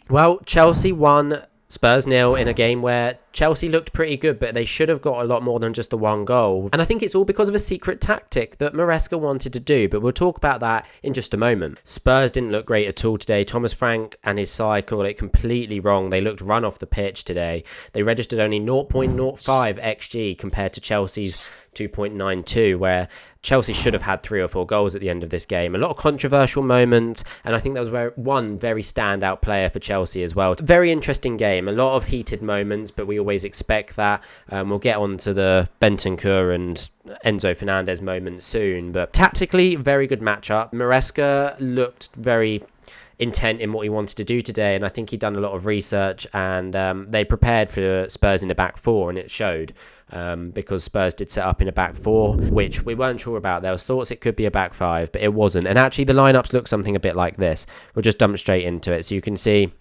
Well, Chelsea won, Spurs nil in a game where Chelsea looked pretty good, but they should have got a lot more than just the one goal. And I think it's all because of a secret tactic that Maresca wanted to do, but we'll talk about that in just a moment. Spurs didn't look great at all today. Thomas Frank and his side called it completely wrong. They looked run off the pitch today. They registered only 0.05 XG compared to Chelsea's 2.92, where Chelsea should have had 3 or 4 goals at the end of this game. A lot of controversial moments, and I think there was one very standout player for Chelsea as well. Very interesting game, a lot of heated moments, but we always expect that. We'll get on to the Bentancur and Enzo Fernandez moment soon, but tactically, very good matchup. Maresca looked very intent in what he wanted to do today, and I think he'd done a lot of research, and they prepared for Spurs in the back four, and it showed. Because Spurs did set up in a back four, which we weren't sure about. There was thoughts it could be a back five, but it wasn't. And actually the lineups look something a bit like this. We'll just jump straight into it. So you can see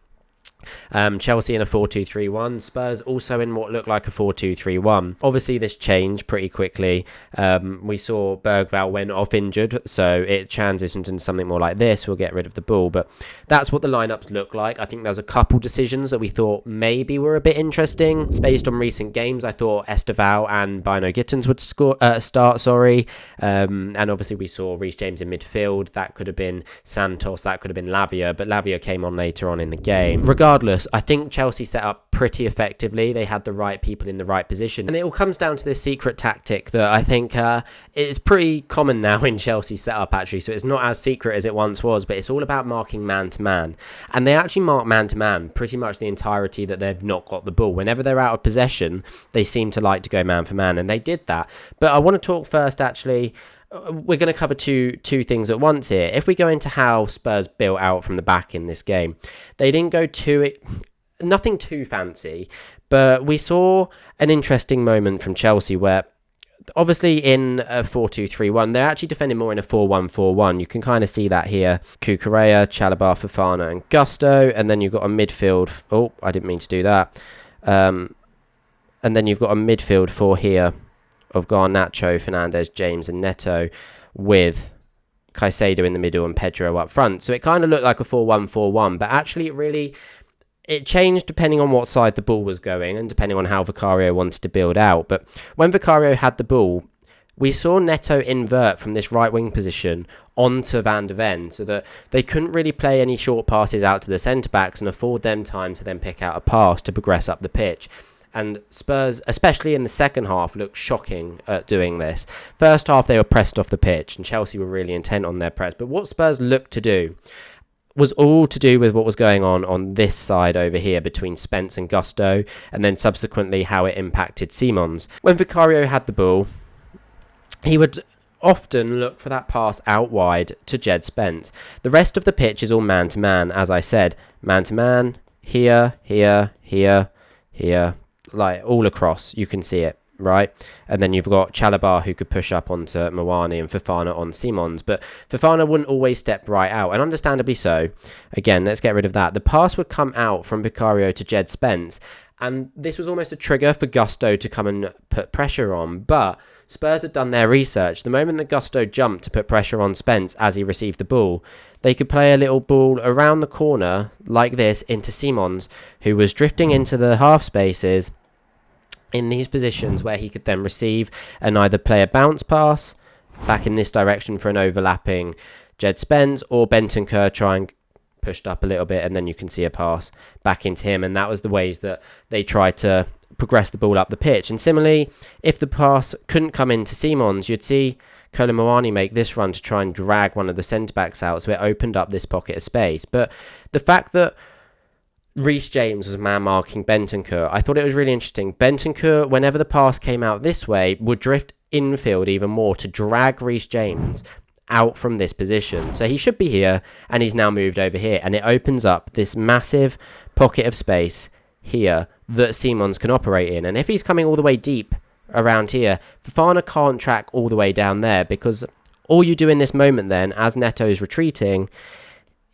Chelsea in a 4-2-3-1, Spurs also in what looked like a 4-2-3-1. Obviously this changed pretty quickly. We saw Bergvall went off injured, so it transitioned into something more like this. We'll get rid of the ball, but that's what the lineups look like. I think there's a couple decisions that we thought maybe were a bit interesting. Based on recent games, I thought Esteval and Bino Gittins would start, and obviously we saw Reece James in midfield. That could have been Santos, that could have been Lavia, but Lavia came on later on in the game. Regardless, I think Chelsea set up pretty effectively. They had the right people in the right position. And it all comes down to this secret tactic that I think is pretty common now in Chelsea setup, actually. So it's not as secret as it once was, but it's all about marking man-to-man. And they actually mark man-to-man pretty much the entirety that they've not got the ball. Whenever they're out of possession, they seem to like to go man-for-man, and they did that. But I want to talk first, actually. We're going to cover two things at once here. If we go into how Spurs built out from the back in this game, they didn't go nothing too fancy, but we saw an interesting moment from Chelsea where obviously in a 4-2-3-1, they're actually defending more in a 4-1-4-1. You can kind of see that here. Cucurella, Chalobah, Fofana and Gusto, and then you've got a midfield. Oh, I didn't mean to do that. And then you've got a midfield four here of Garnacho, Fernandez, James and Neto, with Caicedo in the middle and Pedro up front. So it kind of looked like a 4-1-4-1, but actually it changed depending on what side the ball was going and depending on how Vicario wanted to build out. But when Vicario had the ball, we saw Neto invert from this right wing position onto Van de Ven, so that they couldn't really play any short passes out to the centre backs and afford them time to then pick out a pass to progress up the pitch. And Spurs, especially in the second half, looked shocking at doing this. First half, they were pressed off the pitch, and Chelsea were really intent on their press. But what Spurs looked to do was all to do with what was going on this side over here between Spence and Gusto, and then subsequently how it impacted Simons. When Vicario had the ball, he would often look for that pass out wide to Jed Spence. The rest of the pitch is all man-to-man, as I said. Man-to-man, here, here, here, here. Like all across, you can see it, right? And then you've got Chalobah who could push up onto Mawani and Fofana on Simons, but Fofana wouldn't always step right out, and understandably so. Again, let's get rid of that. The pass would come out from Vicario to Jed Spence, and this was almost a trigger for Gusto to come and put pressure on, but Spurs had done their research. The moment that Gusto jumped to put pressure on Spence as he received the ball, they could play a little ball around the corner like this into Simons, who was drifting into the half spaces in these positions where he could then receive and either play a bounce pass back in this direction for an overlapping Jed Spence, or Bentancur try and pushed up a little bit, and then you can see a pass back into him. And that was the ways that they tried to progress the ball up the pitch. And similarly, if the pass couldn't come into Simons, you'd see Kolo Muani make this run to try and drag one of the centre-backs out, so it opened up this pocket of space. But the fact that Reece James was man-marking Bentancur, I thought it was really interesting. Bentancur, whenever the pass came out this way, would drift infield even more to drag Reece James out from this position. So he should be here, and he's now moved over here, and it opens up this massive pocket of space here that Simons can operate in. And if he's coming all the way deep around here, Fofana can't track all the way down there, because all you do in this moment then, as Neto's retreating,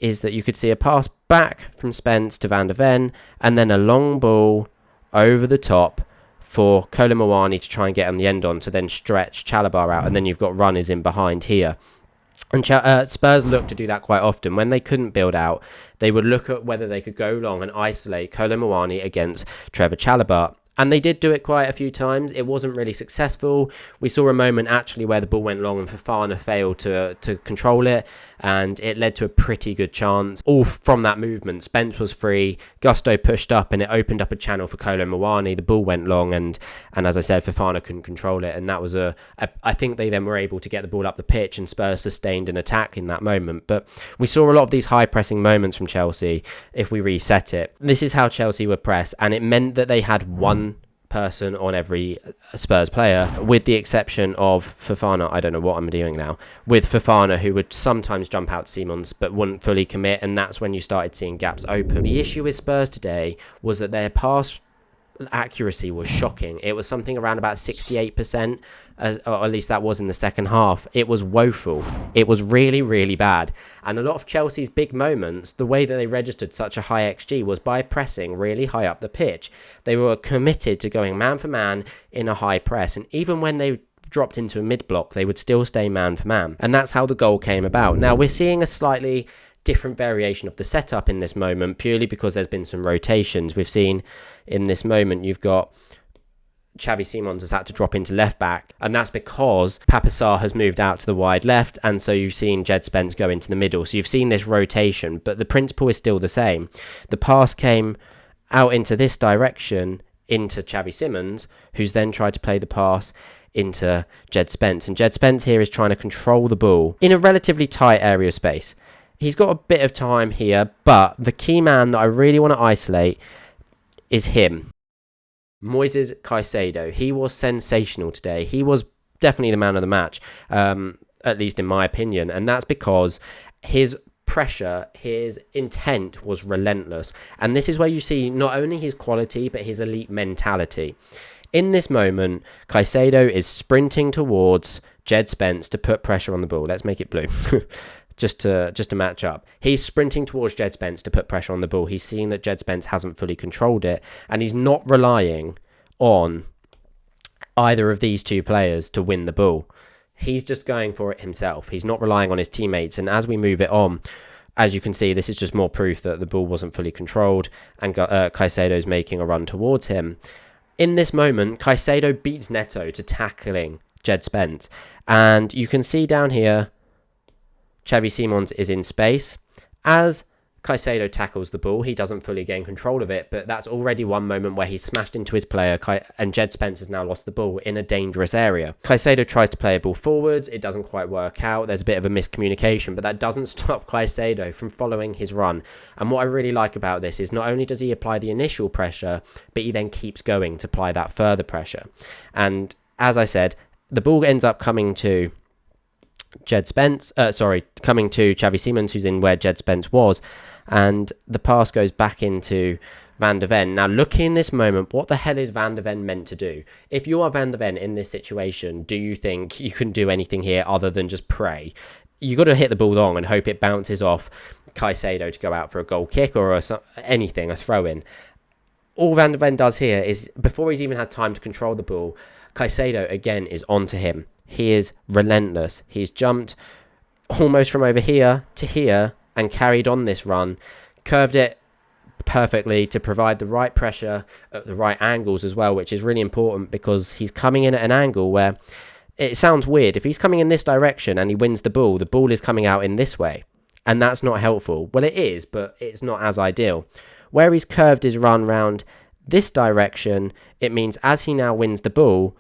is that you could see a pass back from Spence to Van de Ven, and then a long ball over the top for Kolo Muani to try and get on the end on to then stretch Chalobah out, and then you've got runners in behind here. And Spurs looked to do that quite often. When they couldn't build out, they would look at whether they could go long and isolate Kolo Muani against Trevor Chalobah. And they did do it quite a few times. It wasn't really successful. We saw a moment actually where the ball went long and Fofana failed to control it, and it led to a pretty good chance. All from that movement. Spence was free, Gusto pushed up, and it opened up a channel for Kolo Muani. The ball went long, and as I said, Fofana couldn't control it, and that was I think they then were able to get the ball up the pitch, and Spurs sustained an attack in that moment. But we saw a lot of these high pressing moments from Chelsea if we reset it. This is how Chelsea were pressed, and it meant that they had one person on every Spurs player, with the exception of Fofana. I don't know what I'm doing now. With Fofana, who would sometimes jump out to Simons but wouldn't fully commit, and that's when you started seeing gaps open. The issue with Spurs today was that their pass accuracy was shocking. It was something around about 68%, or at least that was in the second half. It was woeful. It was really, really bad. And a lot of Chelsea's big moments, the way that they registered such a high XG was by pressing really high up the pitch. They were committed to going man for man in a high press, and even when they dropped into a mid block, they would still stay man for man. And that's how the goal came about. Now we're seeing a slightly different variation of the setup in this moment, purely because there's been some rotations. We've seen in this moment, you've got Xavi Simons has had to drop into left back, and that's because Pape Sarr has moved out to the wide left, and so you've seen Jed Spence go into the middle. So you've seen this rotation, but the principle is still the same. The pass came out into this direction into Xavi Simons, who's then tried to play the pass into Jed Spence, and Jed Spence here is trying to control the ball in a relatively tight area of space. He's got a bit of time here, but the key man that I really want to isolate is him. Moises Caicedo. He was sensational today. He was definitely the man of the match, at least in my opinion. And that's because his pressure, his intent was relentless. And this is where you see not only his quality, but his elite mentality. In this moment, Caicedo is sprinting towards Jed Spence to put pressure on the ball. Let's make it blue. Just to match up. He's sprinting towards Jed Spence to put pressure on the ball. He's seeing that Jed Spence hasn't fully controlled it, and he's not relying on either of these two players to win the ball. He's just going for it himself. He's not relying on his teammates, and as we move it on, as you can see, this is just more proof that the ball wasn't fully controlled, and Caicedo's making a run towards him. In this moment, Caicedo beats Neto to tackling Jed Spence, and you can see down here Xavi Simons is in space. As Caicedo tackles the ball, he doesn't fully gain control of it, but that's already one moment where he's smashed into his player, and Jed Spence has now lost the ball in a dangerous area. Caicedo tries to play a ball forwards, it doesn't quite work out, there's a bit of a miscommunication, but that doesn't stop Caicedo from following his run. And what I really like about this is not only does he apply the initial pressure, but he then keeps going to apply that further pressure. And as I said, the ball ends up coming to coming to Xavi Simons, who's in where Jed Spence was, and the pass goes back into Van de Ven. Now, looking in this moment, what the hell is Van de Ven meant to do? If you are Van de Ven in this situation, do you think you can do anything here other than just pray? You got to hit the ball long and hope it bounces off Caicedo to go out for a goal kick or a throw-in. All Van de Ven does here is, before he's even had time to control the ball, Caicedo again is onto him. He is relentless. He's jumped almost from over here to here and carried on this run, curved it perfectly to provide the right pressure at the right angles as well, which is really important because he's coming in at an angle where it sounds weird. If he's coming in this direction and he wins the ball is coming out in this way, and that's not helpful. Well, it is, but it's not as ideal. Where he's curved his run round this direction, it means as he now wins the ball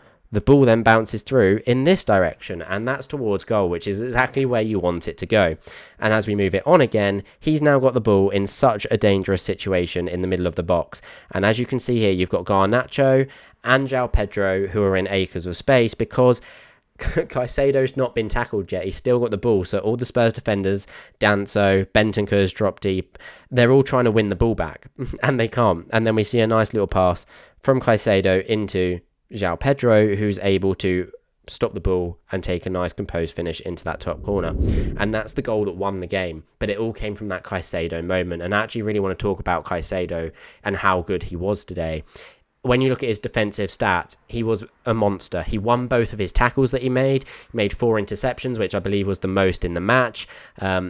then bounces through in this direction, and that's towards goal, which is exactly where you want it to go. And as we move it on again, he's now got the ball in such a dangerous situation in the middle of the box. And as you can see here, you've got Garnacho and Joao Pedro who are in acres of space because Caicedo's not been tackled yet. He's still got the ball, so all the Spurs defenders, Danso, Bentancur's drop deep, they're all trying to win the ball back, and they can't. And then we see a nice little pass from Caicedo into Joao Pedro, who's able to stop the ball and take a nice composed finish into that top corner. And that's the goal that won the game. But it all came from that Caicedo moment. And I actually really want to talk about Caicedo and how good he was today. when you look at his defensive stats, he was a monster. He won both of his tackles that he made. He made 4 interceptions, which I believe was the most in the match.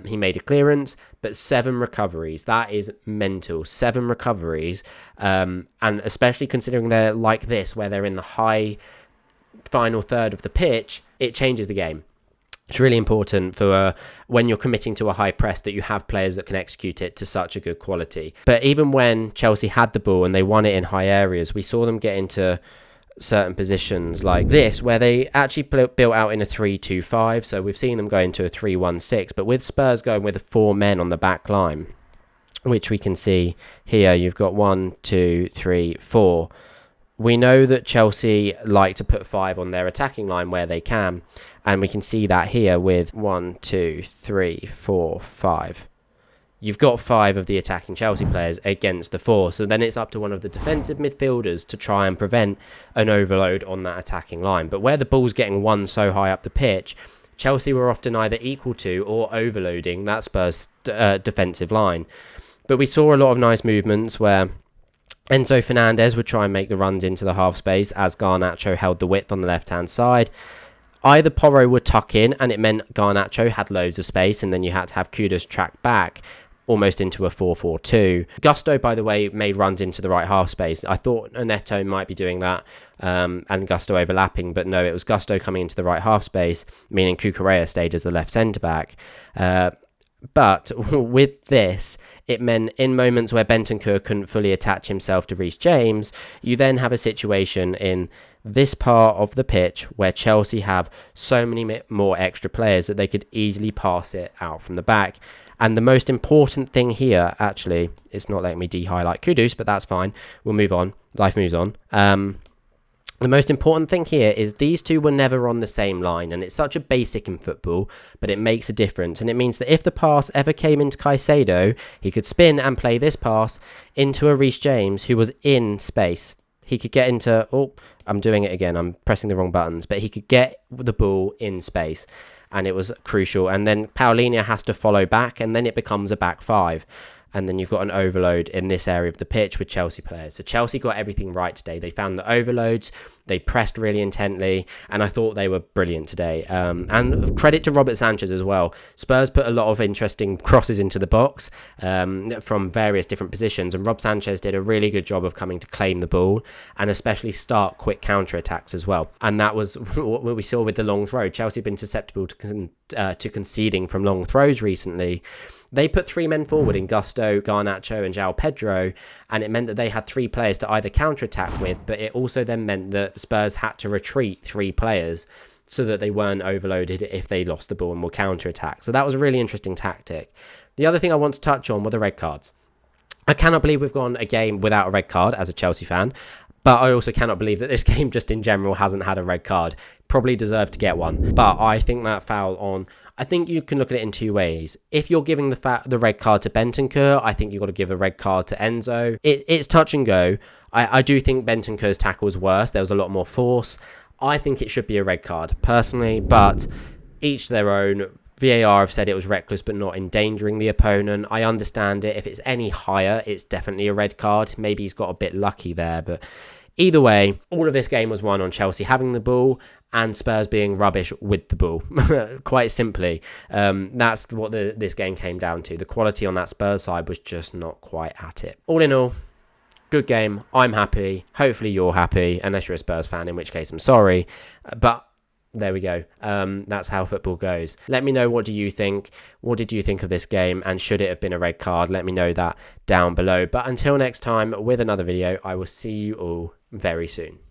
He made a clearance, but 7 recoveries. That is mental. 7 recoveries. And especially considering they're like this, where they're in the high final third of the pitch, it changes the game. It's really important for when you're committing to a high press that you have players that can execute it to such a good quality. But even when Chelsea had the ball and they won it in high areas, we saw them get into certain positions like this, where they actually built out in a 3-2-5. So we've seen them go into a 3-1-6, but with Spurs going with 4 men on the back line, which we can see here, you've got 1, 2, 3, 4. We know that Chelsea like to put 5 on their attacking line where they can. And we can see that here with 1, 2, 3, 4, 5. You've got 5 of the attacking Chelsea players against the 4. So then it's up to one of the defensive midfielders to try and prevent an overload on that attacking line. But where the ball's getting won so high up the pitch, Chelsea were often either equal to or overloading that Spurs defensive line. But we saw a lot of nice movements where Enzo Fernandez would try and make the runs into the half space as Garnacho held the width on the left-hand side. Either Porro would tuck in, and it meant Garnacho had loads of space, and then you had to have Kudus track back almost into a 4-4-2. Gusto, by the way, made runs into the right half space. I thought Neto might be doing that and Gusto overlapping, but no, it was Gusto coming into the right half space, meaning Cucurella stayed as the left centre-back. But with this, it meant in moments where Bentancur couldn't fully attach himself to Reece James, you then have a situation in this part of the pitch where Chelsea have so many more extra players that they could easily pass it out from the back. And the most important thing here, actually, it's not letting me de-highlight Kudus, but that's fine. We'll move on. Life moves on. The most important thing here is these two were never on the same line, and it's such a basic in football, but it makes a difference. And it means that if the pass ever came into Caicedo, he could spin and play this pass into a Reece James who was in space. He could get into... Oh, I'm doing it again. I'm pressing the wrong buttons. But he could get the ball in space, and it was crucial. And then Paulinho has to follow back, and then it becomes a back 5. And then you've got an overload in this area of the pitch with Chelsea players. So Chelsea got everything right today. They found the overloads. They pressed really intently. And I thought they were brilliant today. And credit to Robert Sanchez as well. Spurs put a lot of interesting crosses into the box from various different positions. And Rob Sanchez did a really good job of coming to claim the ball and especially start quick counter-attacks as well. And that was what we saw with the long throw. Chelsea have been susceptible to conceding from long throws recently. They put 3 men forward in Gusto, Garnacho and Joao Pedro, and it meant that they had 3 players to either counter-attack with, but it also then meant that Spurs had to retreat 3 players so that they weren't overloaded if they lost the ball and were counter-attack. So that was a really interesting tactic. The other thing I want to touch on were the red cards. I cannot believe we've gone a game without a red card as a Chelsea fan, but I also cannot believe that this game just in general hasn't had a red card. Probably deserved to get one, but I think that foul on... I think you can look at it in 2 ways. If you're giving the red card to Bentancur, I think you've got to give a red card to Enzo. It's touch and go. I do think Bentancur's tackle was worse. There was a lot more force. I think it should be a red card, personally, but each their own. VAR have said it was reckless but not endangering the opponent. I understand it. If it's any higher, it's definitely a red card. Maybe he's got a bit lucky there, but... Either way, all of this game was won on Chelsea having the ball and Spurs being rubbish with the ball. Quite simply, that's what this game came down to. The quality on that Spurs side was just not quite at it. All in all, good game. I'm happy. Hopefully you're happy, unless you're a Spurs fan, in which case I'm sorry. But there we go. That's how football goes. Let me know, what do you think? What did you think of this game? And should it have been a red card? Let me know that down below. But until next time, with another video, I will see you all very soon.